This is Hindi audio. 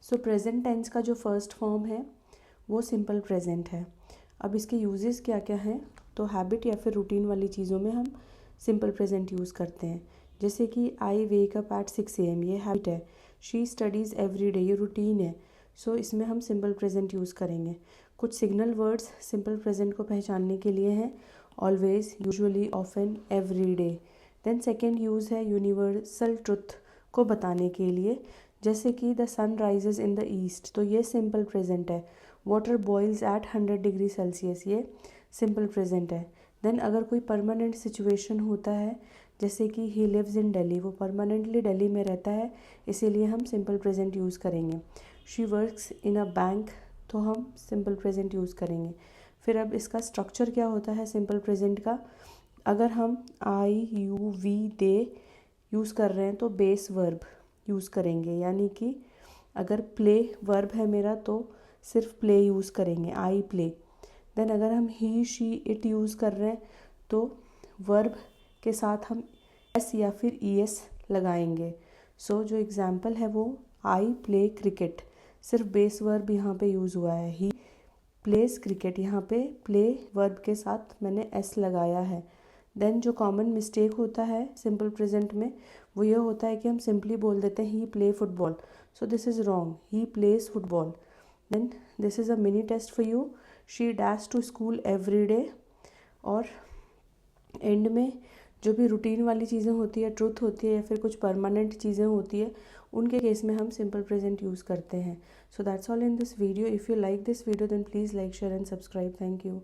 सो प्रेजेंट टेंस का जो फर्स्ट फॉर्म है वो सिंपल प्रेजेंट है। अब इसके यूजेस क्या क्या हैं, तो हैबिट या फिर रूटीन वाली चीज़ों में हम सिंपल प्रेजेंट यूज़ करते हैं। जैसे कि आई वेक अप एट 6 AM, ये हैबिट है। शी स्टडीज़ एवरी डे, ये रूटीन है। सो इसमें हम सिंपल प्रेजेंट यूज़ करेंगे। कुछ सिग्नल वर्ड्स सिंपल प्रेजेंट को पहचानने के लिए हैं, always, usually, often, every day. Then second use है यूनिवर्सल ट्रुथ को बताने के लिए, जैसे कि the sun rises in the east, तो ये सिंपल प्रेजेंट है। Water boils at 100 degree Celsius, ये सिंपल प्रेजेंट है। देन अगर कोई परमानेंट सिचुएशन होता है, जैसे कि ही लिव्स इन दिल्ली, वो परमानेंटली दिल्ली में रहता है, इसीलिए हम सिंपल प्रेजेंट यूज़ करेंगे। She works in a bank, तो हम सिंपल प्रेजेंट यूज़ करेंगे। फिर अब इसका स्ट्रक्चर क्या होता है सिंपल प्रेजेंट का, अगर हम आई, यू, वी, दे यूज़ कर रहे हैं तो बेस वर्ब यूज़ करेंगे, यानी कि अगर प्ले वर्ब है मेरा तो सिर्फ प्ले यूज़ करेंगे, आई प्ले। देन अगर हम ही, शी, इट यूज़ कर रहे हैं तो वर्ब के साथ हम एस या फिर ई एस लगाएंगे। सो जो एग्जाम्पल है वो आई प्ले क्रिकेट, सिर्फ बेस वर्ब यहाँ पे यूज़ हुआ है। ही प्लेस क्रिकेट, यहाँ पे प्ले वर्ब के साथ मैंने एस लगाया है। देन जो कॉमन मिस्टेक होता है सिंपल प्रेजेंट में वो ये होता है कि हम सिंपली बोल देते हैं he play football, so this is wrong, he plays football. Then this is a mini test for you, she dash to school every day. और एंड में जो भी रूटीन वाली चीज़ें होती है, ट्रुथ होती है या फिर कुछ परमानेंट चीज़ें होती है, उनके केस में हम सिंपल प्रेजेंट यूज़ करते हैं। So that's all in this video. If you like this video then please like, share and subscribe. Thank you.